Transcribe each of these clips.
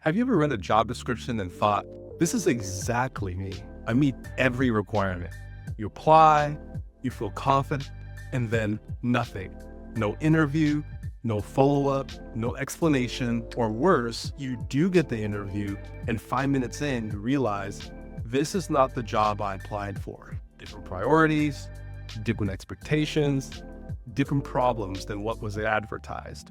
Have you ever read a job description and thought, this is exactly me? I meet every requirement. You apply, you feel confident, and then nothing. No interview, no follow-up, no explanation, or worse, you do get the interview, and 5 minutes in, you realize this is not the job I applied for. Different priorities, different expectations, different problems than what was advertised.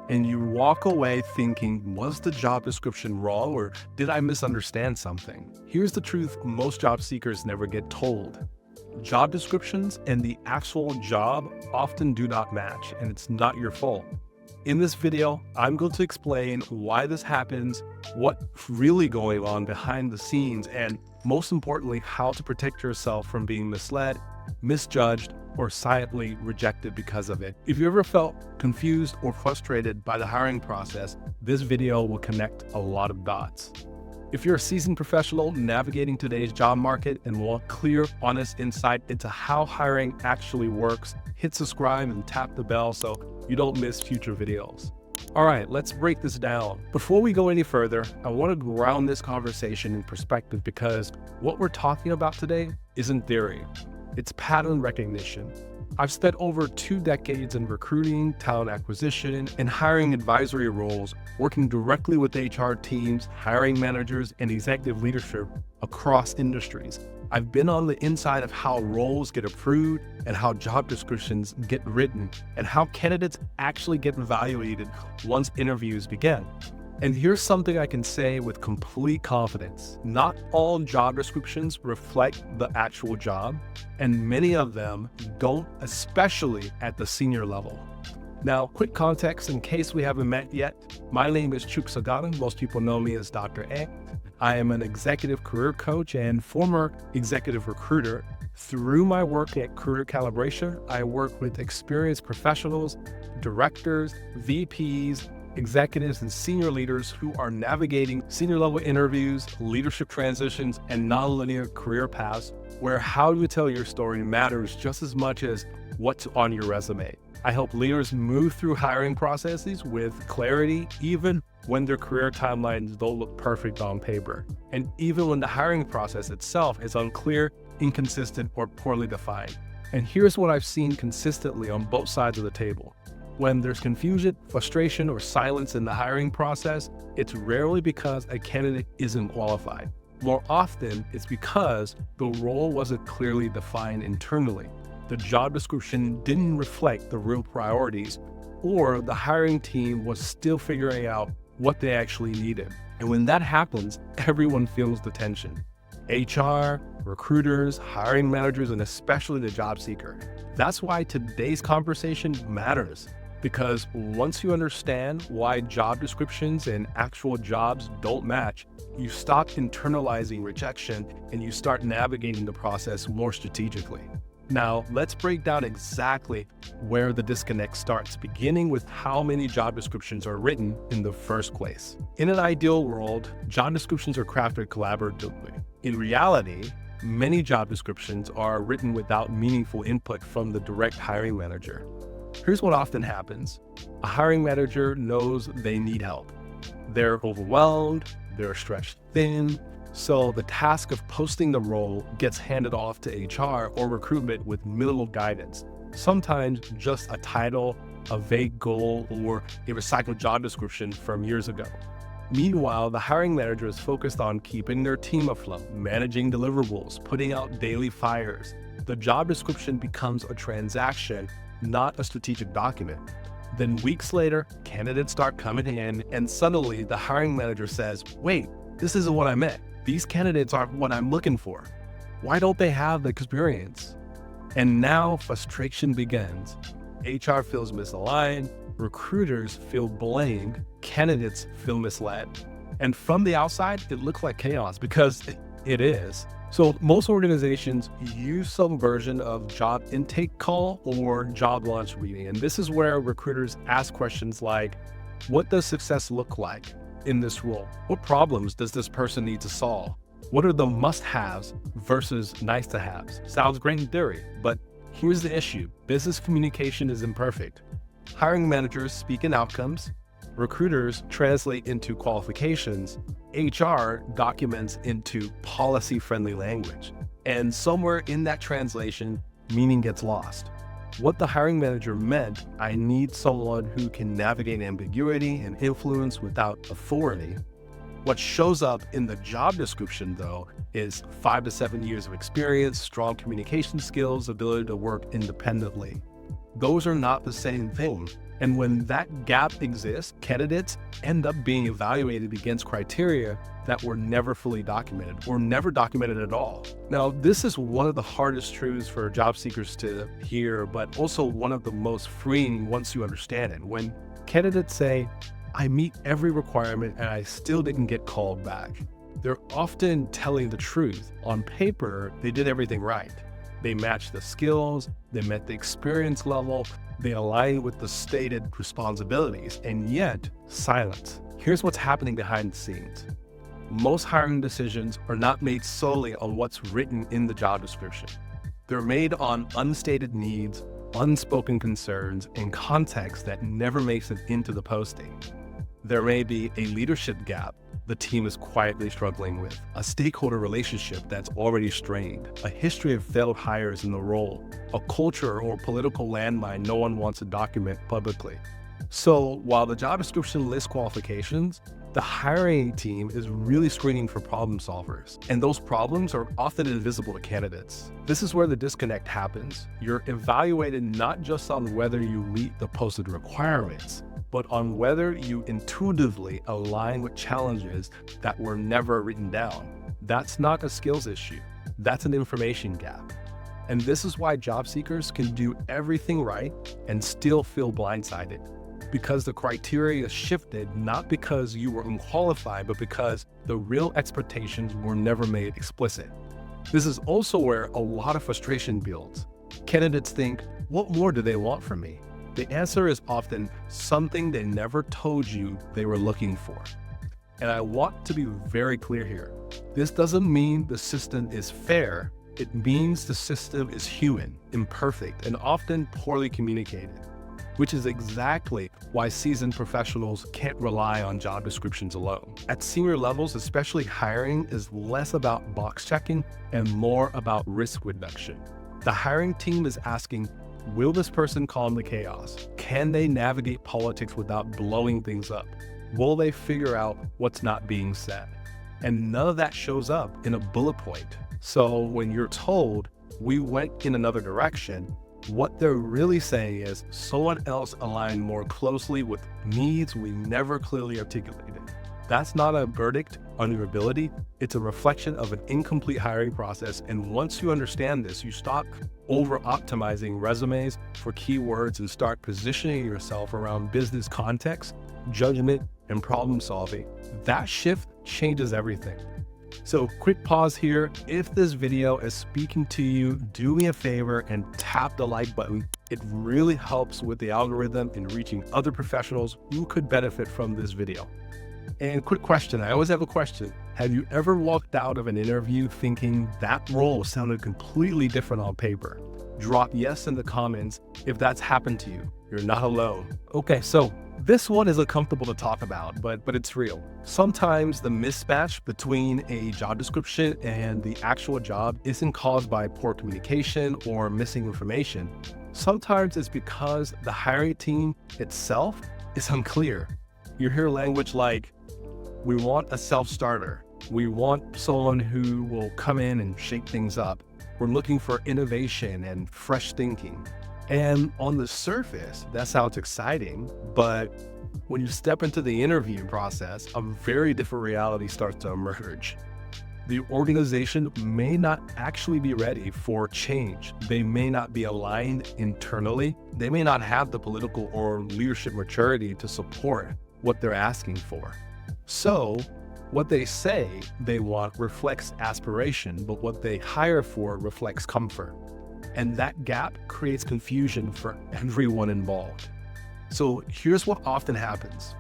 And you walk away thinking, was the job description wrong or did I misunderstand something? Here's the truth most job seekers never get told. Job descriptions and the actual job often do not match, and it's not your fault. In this video, I'm going to explain why this happens, what's really going on behind the scenes, and most importantly, how to protect yourself from being misled, misjudged, or silently rejected because of it. If you ever felt confused or frustrated by the hiring process, this video will connect a lot of dots. If you're a seasoned professional navigating today's job market and want clear, honest insight into how hiring actually works, hit subscribe and tap the bell so you don't miss future videos. All right, let's break this down. Before we go any further, I want to ground this conversation in perspective because what we're talking about today isn't theory. It's pattern recognition. I've spent over 2 decades in recruiting, talent acquisition, and hiring advisory roles, working directly with HR teams, hiring managers, and executive leadership across industries. I've been on the inside of how roles get approved and how job descriptions get written and how candidates actually get evaluated once interviews begin. And here's something I can say with complete confidence. Not all job descriptions reflect the actual job, and many of them don't, especially at the senior level. Now, quick context in case we haven't met yet. My name is Chuks Agada. Most people know me as Dr. A. I am an executive career coach and former executive recruiter. Through my work at Career Calibration, I work with experienced professionals, directors, VPs, executives, and senior leaders who are navigating senior level interviews, leadership transitions, and nonlinear career paths where how you tell your story matters just as much as what's on your resume. I help leaders move through hiring processes with clarity, even when their career timelines don't look perfect on paper, and even when the hiring process itself is unclear, inconsistent, or poorly defined. And here's what I've seen consistently on both sides of the table. When there's confusion, frustration, or silence in the hiring process, it's rarely because a candidate isn't qualified. More often, it's because the role wasn't clearly defined internally. The job description didn't reflect the real priorities, or the hiring team was still figuring out what they actually needed. And when that happens, everyone feels the tension. HR, recruiters, hiring managers, and especially the job seeker. That's why today's conversation matters. Because once you understand why job descriptions and actual jobs don't match, you stop internalizing rejection and you start navigating the process more strategically. Now, let's break down exactly where the disconnect starts, beginning with how many job descriptions are written in the first place. In an ideal world, job descriptions are crafted collaboratively. In reality, many job descriptions are written without meaningful input from the direct hiring manager. Here's what often happens. A hiring manager knows they need help. They're overwhelmed, they're stretched thin, so the task of posting the role gets handed off to HR or recruitment with minimal guidance. Sometimes just a title, a vague goal, or a recycled job description from years ago. Meanwhile, the hiring manager is focused on keeping their team afloat, managing deliverables, putting out daily fires. The job description becomes a transaction, not a strategic document. Then weeks later, candidates start coming in, and suddenly the hiring manager says, wait, this isn't what I meant. These candidates aren't what I'm looking for. Why don't they have the experience? And now frustration begins. HR feels misaligned, recruiters feel blamed, candidates feel misled. And from the outside, it looks like chaos because it is. So most organizations use some version of job intake call or job launch meeting. And this is where recruiters ask questions like, what does success look like in this role? What problems does this person need to solve? What are the must-haves versus nice-to-haves? Sounds great in theory, but here's the issue. Business communication is imperfect. Hiring managers speak in outcomes, recruiters translate into qualifications, HR documents into policy-friendly language. And somewhere in that translation, meaning gets lost. What the hiring manager meant, I need someone who can navigate ambiguity and influence without authority. What shows up in the job description, though, is 5 to 7 years of experience, strong communication skills, ability to work independently. Those are not the same thing. And when that gap exists, candidates end up being evaluated against criteria that were never fully documented or never documented at all. Now, this is one of the hardest truths for job seekers to hear, but also one of the most freeing once you understand it. When candidates say, I meet every requirement and I still didn't get called back, they're often telling the truth. On paper, they did everything right. They matched the skills, they met the experience level, they aligned with the stated responsibilities, and yet silence. Here's what's happening behind the scenes. Most hiring decisions are not made solely on what's written in the job description. They're made on unstated needs, unspoken concerns, and context that never makes it into the posting. There may be a leadership gap the team is quietly struggling with, a stakeholder relationship that's already strained, a history of failed hires in the role, a culture or political landmine no one wants to document publicly. So while the job description lists qualifications, the hiring team is really screening for problem solvers, and those problems are often invisible to candidates. This is where the disconnect happens. You're evaluated not just on whether you meet the posted requirements, but on whether you intuitively align with challenges that were never written down. That's not a skills issue. That's an information gap. And this is why job seekers can do everything right and still feel blindsided. Because the criteria shifted, not because you were unqualified, but because the real expectations were never made explicit. This is also where a lot of frustration builds. Candidates think, what more do they want from me? The answer is often something they never told you they were looking for. And I want to be very clear here. This doesn't mean the system is fair. It means the system is human, imperfect, and often poorly communicated, which is exactly why seasoned professionals can't rely on job descriptions alone. At senior levels, especially, hiring is less about box checking and more about risk reduction. The hiring team is asking, will this person calm the chaos? Can they navigate politics without blowing things up? Will they figure out what's not being said? And none of that shows up in a bullet point. So when you're told, we went in another direction, what they're really saying is someone else aligned more closely with needs we never clearly articulated. That's not a verdict on your ability. It's a reflection of an incomplete hiring process. And once you understand this, you stop over-optimizing resumes for keywords and start positioning yourself around business context, judgment, and problem solving. That shift changes everything. So quick pause here. If this video is speaking to you, do me a favor and tap the like button. It really helps with the algorithm in reaching other professionals who could benefit from this video. And quick question, I always have a question. Have you ever walked out of an interview thinking that role sounded completely different on paper? Drop yes in the comments if that's happened to you. You're not alone. Okay, so this one is uncomfortable to talk about, but it's real. Sometimes the mismatch between a job description and the actual job isn't caused by poor communication or missing information. Sometimes it's because the hiring team itself is unclear. You hear language like, we want a self-starter. We want someone who will come in and shake things up. We're looking for innovation and fresh thinking. And on the surface, that sounds exciting, but when you step into the interview process, a very different reality starts to emerge. The organization may not actually be ready for change. They may not be aligned internally. They may not have the political or leadership maturity to support what they're asking for. So what they say they want reflects aspiration, but what they hire for reflects comfort. And that gap creates confusion for everyone involved. So here's what often happens.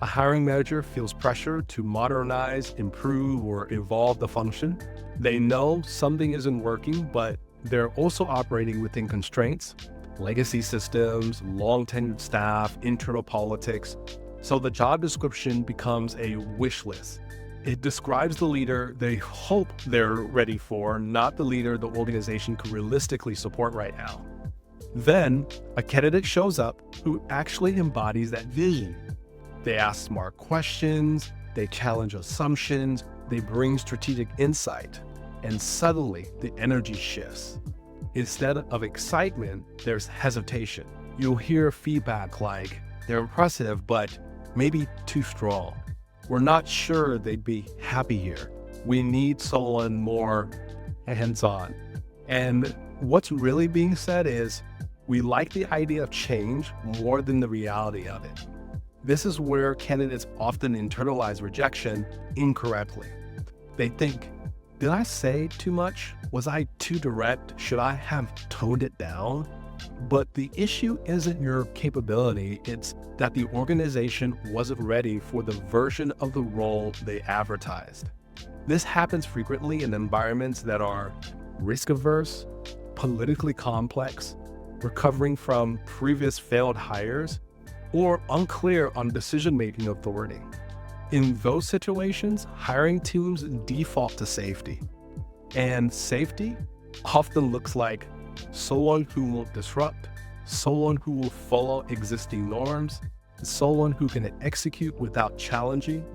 A hiring manager feels pressure to modernize, improve, or evolve the function. They know something isn't working, but they're also operating within constraints, legacy systems, long-tenured staff, internal politics. So the job description becomes a wish list. It describes the leader they hope they're ready for, not the leader the organization could realistically support right now. Then a candidate shows up who actually embodies that vision. They ask smart questions, they challenge assumptions, they bring strategic insight, and suddenly the energy shifts. Instead of excitement, there's hesitation. You'll hear feedback like, they're impressive, but maybe too strong. We're not sure they'd be happy here. We need someone more hands-on. And what's really being said is, we like the idea of change more than the reality of it. This is where candidates often internalize rejection incorrectly. They think, did I say too much? Was I too direct? Should I have toned it down? But the issue isn't your capability, it's that the organization wasn't ready for the version of the role they advertised. This happens frequently in environments that are risk-averse, politically complex, recovering from previous failed hires, or unclear on decision-making authority. In those situations, hiring teams default to safety. And safety often looks like someone who will disrupt, someone who will follow existing norms, someone who can execute without challenging,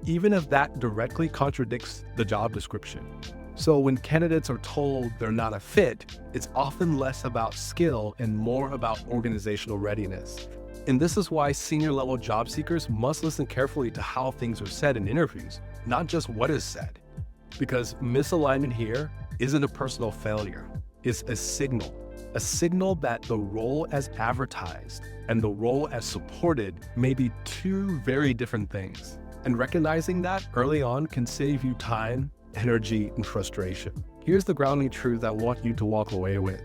even if that directly contradicts the job description. So when candidates are told they're not a fit, it's often less about skill and more about organizational readiness. And this is why senior level job seekers must listen carefully to how things are said in interviews, not just what is said. Because misalignment here isn't a personal failure. It's a signal that the role as advertised and the role as supported may be two very different things. And recognizing that early on can save you time, energy, and frustration. Here's the grounding truth I want you to walk away with.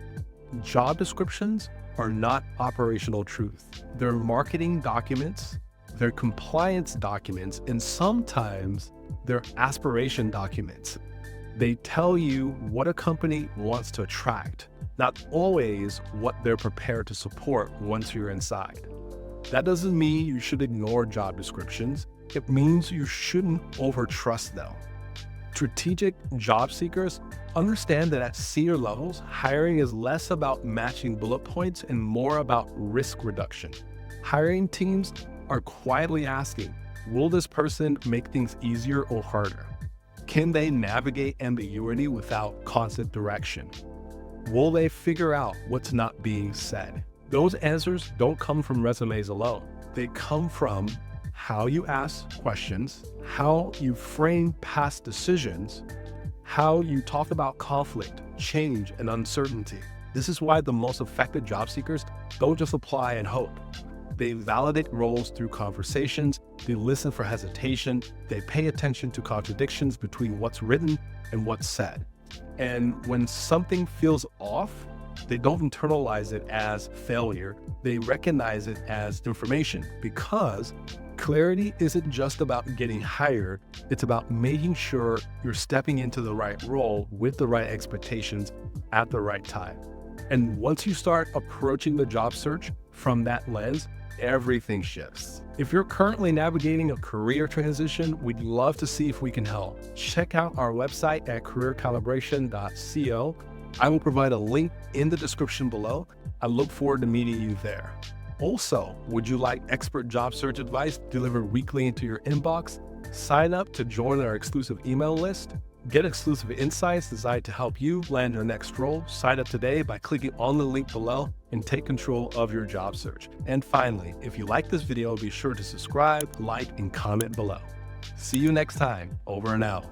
Job descriptions are not operational truth. They're marketing documents, they're compliance documents, and sometimes they're aspiration documents. They tell you what a company wants to attract, not always what they're prepared to support once you're inside. That doesn't mean you should ignore job descriptions. It means you shouldn't overtrust them. Strategic job seekers understand that at senior levels, hiring is less about matching bullet points and more about risk reduction. Hiring teams are quietly asking, will this person make things easier or harder? Can they navigate ambiguity without constant direction? Will they figure out what's not being said? Those answers don't come from resumes alone. They come from how you ask questions, how you frame past decisions, how you talk about conflict, change, and uncertainty. This is why the most effective job seekers don't just apply and hope. They validate roles through conversations, they listen for hesitation, they pay attention to contradictions between what's written and what's said. And when something feels off, they don't internalize it as failure, they recognize it as information, because clarity isn't just about getting hired, it's about making sure you're stepping into the right role with the right expectations at the right time. And once you start approaching the job search from that lens, everything shifts. If you're currently navigating a career transition, we'd love to see if we can help. Check out our website at careercalibration.co. I will provide a link in the description below. I look forward to meeting you there. Also, would you like expert job search advice delivered weekly into your inbox? Sign up to join our exclusive email list. Get exclusive insights designed to help you land your next role. Sign up today by clicking on the link below and take control of your job search. And finally, if you like this video, be sure to subscribe, like, and comment below. See you next time. Over and out.